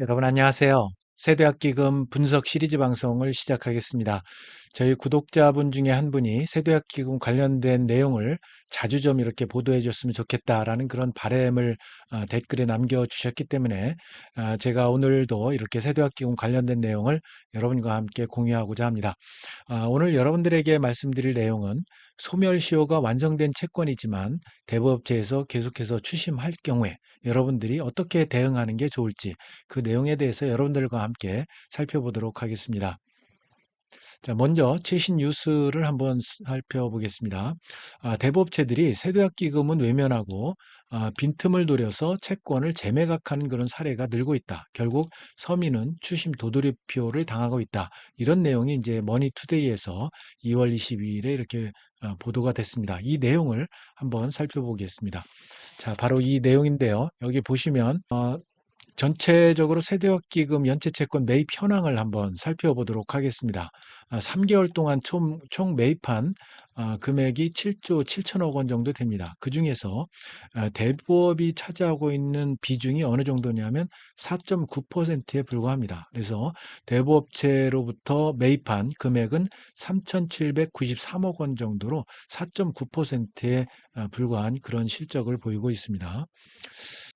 여러분 안녕하세요. 세대학기금 분석 시리즈 방송을 시작하겠습니다. 저희 구독자분 중에 한 분이 세대학기금 관련된 내용을 자주 좀 이렇게 보도해 줬으면 좋겠다라는 그런 바람을 댓글에 남겨주셨기 때문에 제가 오늘도 이렇게 세대학기금 관련된 내용을 여러분과 함께 공유하고자 합니다. 오늘 여러분들에게 말씀드릴 내용은 소멸시효가 완성된 채권이지만 대부업체에서 계속해서 추심할 경우에 여러분들이 어떻게 대응하는 게 좋을지 그 내용에 대해서 여러분들과 함께 살펴보도록 하겠습니다. 자, 먼저 최신 뉴스를 한번 살펴보겠습니다. 대부업체들이 세도약기금은 외면하고 빈틈을 노려서 채권을 재매각하는 그런 사례가 늘고 있다. 결국 서민은 추심 도돌이표를 당하고 있다. 이런 내용이 이제 머니투데이에서 2월 22일에 이렇게 보도가 됐습니다. 이 내용을 한번 살펴보겠습니다. 자, 바로 이 내용인데요. 여기 보시면 전체적으로 세대학기금 연체채권 매입 현황을 한번 살펴보도록 하겠습니다. 3개월 동안 총 매입한 금액이 7조 7천억 원 정도 됩니다. 그중에서 대부업이 차지하고 있는 비중이 어느 정도냐면 4.9%에 불과합니다. 그래서 대부업체로부터 매입한 금액은 3,793억 원 정도로 4.9%에 불과한 그런 실적을 보이고 있습니다.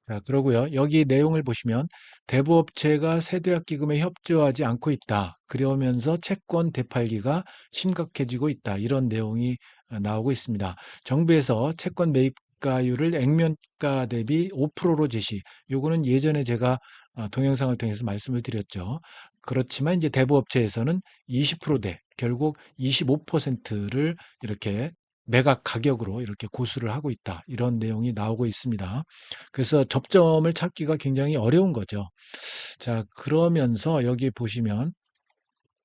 자, 그러고요. 여기 내용을 보시면 대부업체가 세도약기금에 협조하지 않고 있다. 그러면서 채권 되팔기가 심각해지고 있다. 이런 내용이 나오고 있습니다. 정부에서 채권 매입가율을 액면가 대비 5%로 제시. 요거는 예전에 제가 동영상을 통해서 말씀을 드렸죠. 그렇지만 이제 대부업체에서는 20%대, 결국 25%를 이렇게 매각 가격으로 이렇게 고수를 하고 있다. 이런 내용이 나오고 있습니다. 그래서 접점을 찾기가 굉장히 어려운 거죠. 자, 그러면서 여기 보시면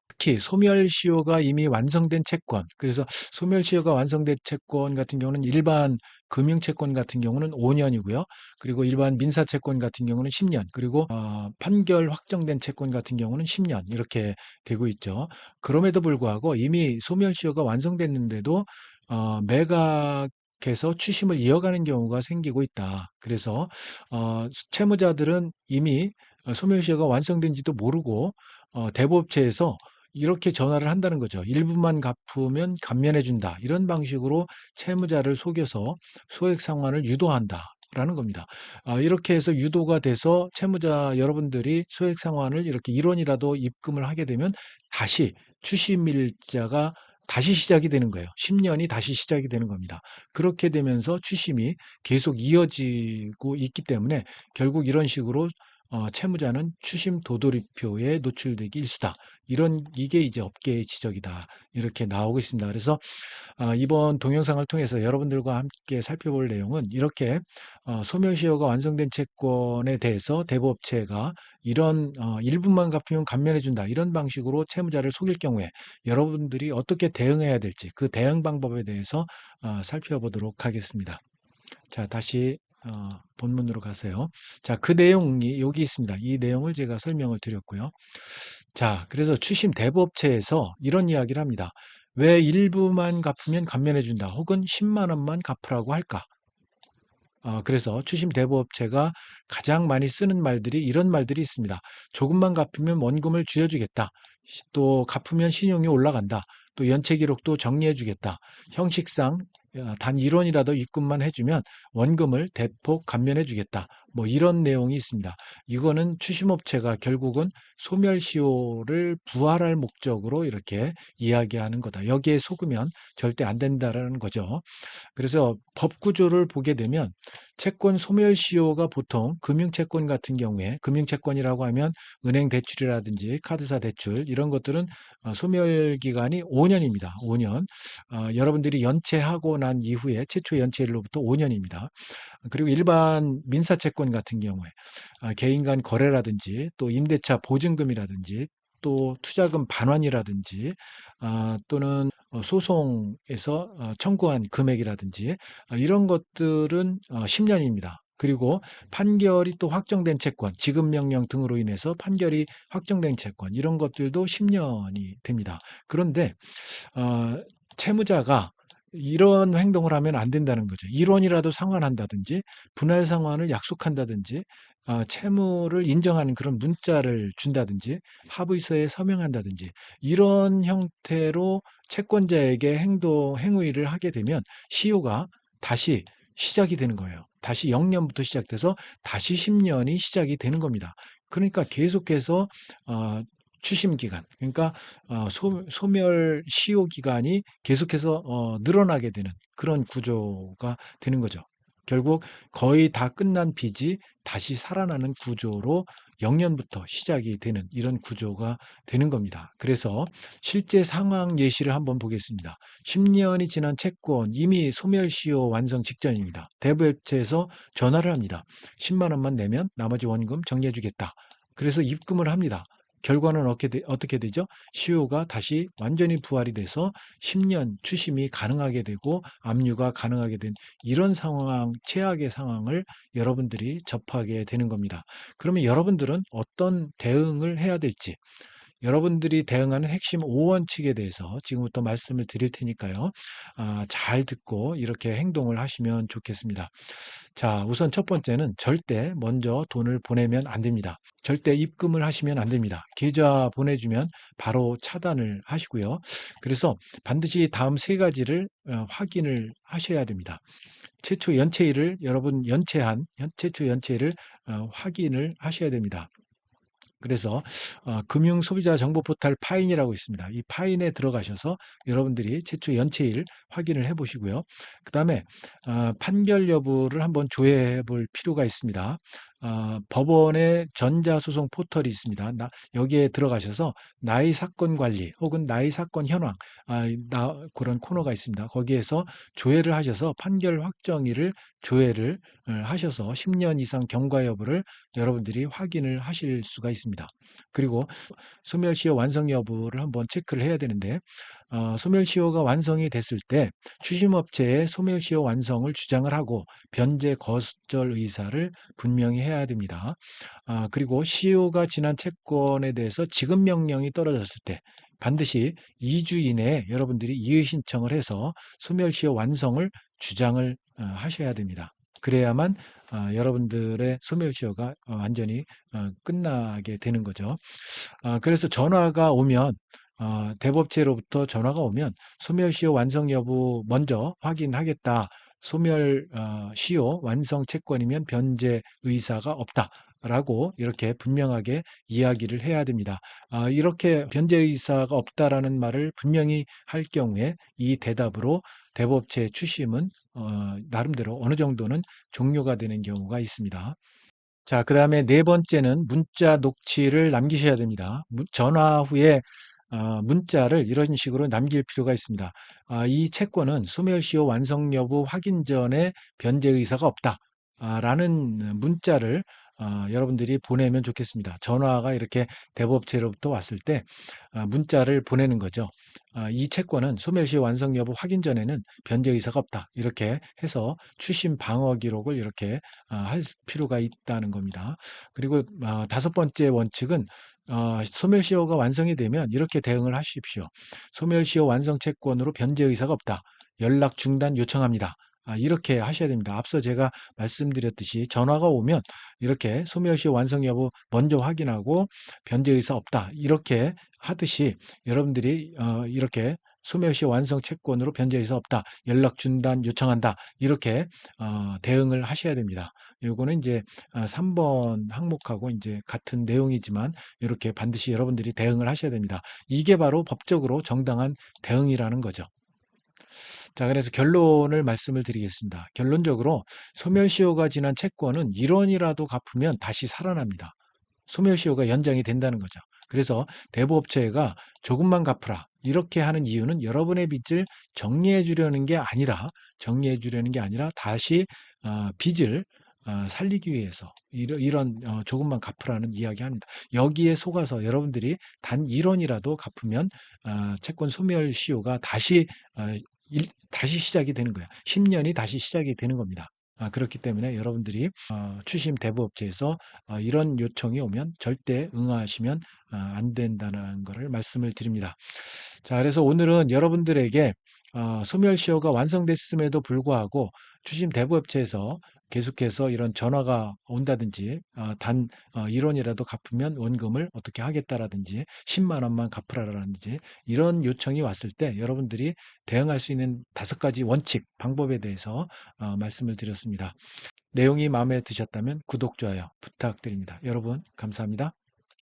특히 소멸시효가 이미 완성된 채권, 그래서 소멸시효가 완성된 채권 같은 경우는 일반 금융채권 같은 경우는 5년이고요. 그리고 일반 민사채권 같은 경우는 10년, 그리고 판결 확정된 채권 같은 경우는 10년 이렇게 되고 있죠. 그럼에도 불구하고 이미 소멸시효가 완성됐는데도 매각해서 추심을 이어가는 경우가 생기고 있다. 그래서 채무자들은 이미 소멸시효가 완성된지도 모르고 대부업체에서 이렇게 전화를 한다는 거죠. 일부만 갚으면 감면해 준다. 이런 방식으로 채무자를 속여서 소액 상환을 유도한다. 라는 겁니다. 이렇게 해서 유도가 돼서 채무자 여러분들이 소액 상환을 이렇게 1원이라도 입금을 하게 되면 다시 추심일자가 다시 시작이 되는 거예요. 10년이 다시 시작이 되는 겁니다. 그렇게 되면서 추심이 계속 이어지고 있기 때문에 결국 이런 식으로 채무자는 추심 도돌이표에 노출되기 일수다. 이게 이제 업계의 지적이다. 이렇게 나오고 있습니다. 그래서 이번 동영상을 통해서 여러분들과 함께 살펴볼 내용은 이렇게 소멸시효가 완성된 채권에 대해서 대부업체가 이런 일부만 갚으면 감면해 준다. 이런 방식으로 채무자를 속일 경우에 여러분들이 어떻게 대응해야 될지 그 대응 방법에 대해서 살펴보도록 하겠습니다. 자, 다시 본문으로 가세요. 자, 그 내용이 여기 있습니다. 이 내용을 제가 설명을 드렸고요. 자, 그래서 추심 대부업체에서 이런 이야기를 합니다. 왜 일부만 갚으면 감면해 준다. 혹은 10만 원만 갚으라고 할까? 그래서 추심 대부업체가 가장 많이 쓰는 말들이 이런 말들이 있습니다. 조금만 갚으면 원금을 줄여주겠다. 또 갚으면 신용이 올라간다. 또 연체 기록도 정리해 주겠다. 형식상 단 1원이라도 입금만 해주면 원금을 대폭 감면해 주겠다. 뭐 이런 내용이 있습니다. 이거는 추심업체가 결국은 소멸시효를 부활할 목적으로 이렇게 이야기하는 거다. 여기에 속으면 절대 안 된다라는 거죠. 그래서 법 구조를 보게 되면 채권 소멸시효가 보통 금융채권 같은 경우에 금융채권이라고 하면 은행 대출이라든지 카드사 대출 이런 것들은 소멸 기간이 5년입니다. 5년. 여러분들이 연체하고 난 이후에 최초 연체일로부터 5년입니다. 그리고 일반 민사채권 같은 경우에 개인 간 거래라든지 또 임대차 보증금이라든지 또 투자금 반환이라든지 또는 소송에서 청구한 금액이라든지 이런 것들은 10년입니다. 그리고 판결이 또 확정된 채권, 지급명령 등으로 인해서 판결이 확정된 채권 이런 것들도 10년이 됩니다. 그런데 채무자가 이런 행동을 하면 안 된다는 거죠. 1원이라도 상환한다든지 분할 상환을 약속한다든지 채무를 인정하는 그런 문자를 준다든지 합의서에 서명한다든지 이런 형태로 채권자에게 행위를 하게 되면 시효가 다시 시작이 되는 거예요. 다시 0년부터 시작돼서 다시 10년이 시작이 되는 겁니다. 그러니까 계속해서 어, 추심 기간, 그러니까 소멸 시효 기간이 계속해서 늘어나게 되는 그런 구조가 되는 거죠. 결국 거의 다 끝난 빚이 다시 살아나는 구조로 0년부터 시작이 되는 이런 구조가 되는 겁니다. 그래서 실제 상황 예시를 한번 보겠습니다. 10년이 지난 채권 이미 소멸시효 완성 직전입니다. 대부업체에서 전화를 합니다. 10만 원만 내면 나머지 원금 정리해 주겠다. 그래서 입금을 합니다. 결과는 어떻게 되죠? 시효가 다시 완전히 부활이 돼서 10년 추심이 가능하게 되고 압류가 가능하게 된 이런 상황, 최악의 상황을 여러분들이 접하게 되는 겁니다. 그러면 여러분들은 어떤 대응을 해야 될지, 여러분들이 대응하는 핵심 5원칙에 대해서 지금부터 말씀을 드릴 테니까요. 잘 듣고 이렇게 행동을 하시면 좋겠습니다. 자, 우선 첫 번째는 절대 먼저 돈을 보내면 안 됩니다. 절대 입금을 하시면 안 됩니다. 계좌 보내주면 바로 차단을 하시고요. 그래서 반드시 다음 세 가지를 확인을 하셔야 됩니다. 최초 연체일을 여러분 최초 연체일을 확인을 하셔야 됩니다. 그래서 금융 소비자 정보 포털 파인이라고 있습니다. 이 파인에 들어가셔서 여러분들이 최초 연체일 확인을 해 보시고요. 그다음에 판결 여부를 한번 조회해 볼 필요가 있습니다. 법원의 전자소송 포털이 있습니다. 여기에 들어가셔서 나의 사건 관리 혹은 나의 사건 현황 그런 코너가 있습니다. 거기에서 조회를 하셔서 판결 확정일을 조회를 하셔서 10년 이상 경과 여부를 여러분들이 확인을 하실 수가 있습니다. 그리고 소멸시효 완성 여부를 한번 체크를 해야 되는데 소멸시효가 완성이 됐을 때 추심업체에 소멸시효 완성을 주장을 하고 변제 거절 의사를 분명히 해야 됩니다. 그리고 시효가 지난 채권에 대해서 지급 명령이 떨어졌을 때 반드시 2주 이내에 여러분들이 이의 신청을 해서 소멸시효 완성을 주장을 하셔야 됩니다. 그래야만 여러분들의 소멸시효가 완전히 끝나게 되는 거죠. 그래서 전화가 오면 대법체로부터 전화가 오면 소멸시효 완성 여부 먼저 확인하겠다. 소멸시효 완성 채권이면 변제 의사가 없다. 라고 이렇게 분명하게 이야기를 해야 됩니다. 이렇게 변제 의사가 없다라는 말을 분명히 할 경우에 이 대답으로 대법체 추심은 나름대로 어느 정도는 종료가 되는 경우가 있습니다. 자, 그다음에 네 번째는 문자 녹취를 남기셔야 됩니다. 전화 후에 문자를 이런 식으로 남길 필요가 있습니다. 이 채권은 소멸시효 완성 여부 확인 전에 변제 의사가 없다. 라는 문자를 여러분들이 보내면 좋겠습니다. 전화가 이렇게 대법체로부터 왔을 때 문자를 보내는 거죠. 이 채권은 소멸시효 완성 여부 확인 전에는 변제 의사가 없다. 이렇게 해서 추심 방어 기록을 이렇게 할 필요가 있다는 겁니다. 그리고 다섯 번째 원칙은 소멸시효가 완성이 되면 이렇게 대응을 하십시오. 소멸시효 완성 채권으로 변제 의사가 없다. 연락 중단 요청합니다. 이렇게 하셔야 됩니다. 앞서 제가 말씀드렸듯이 전화가 오면 이렇게 소멸시효 완성 여부 먼저 확인하고 변제 의사 없다. 이렇게 하듯이 여러분들이 이렇게 소멸시효 완성 채권으로 변제 의사 없다. 연락 중단 요청한다. 이렇게 대응을 하셔야 됩니다. 요거는 이제 3번 항목하고 이제 같은 내용이지만 이렇게 반드시 여러분들이 대응을 하셔야 됩니다. 이게 바로 법적으로 정당한 대응이라는 거죠. 자, 그래서 결론을 말씀을 드리겠습니다. 결론적으로 소멸시효가 지난 채권은 1원이라도 갚으면 다시 살아납니다. 소멸시효가 연장이 된다는 거죠. 그래서 대부업체가 조금만 갚으라 이렇게 하는 이유는 여러분의 빚을 정리해 주려는 게 아니라 다시 빚을 살리기 위해서 이런 조금만 갚으라는 이야기합니다. 여기에 속아서 여러분들이 단 1원이라도 갚으면 채권 소멸시효가 다시 시작이 되는 거예요. 10년이 다시 시작이 되는 겁니다. 그렇기 때문에 여러분들이 추심 대부업체에서 이런 요청이 오면 절대 응하시면 안 된다는 것을 말씀을 드립니다. 자, 그래서 오늘은 여러분들에게 소멸시효가 완성됐음에도 불구하고 추심 대부업체에서 계속해서 이런 전화가 온다든지 단 1원이라도 갚으면 원금을 어떻게 하겠다라든지 10만 원만 갚으라라든지 이런 요청이 왔을 때 여러분들이 대응할 수 있는 5가지 원칙, 방법에 대해서 말씀을 드렸습니다. 내용이 마음에 드셨다면 구독, 좋아요 부탁드립니다. 여러분 감사합니다.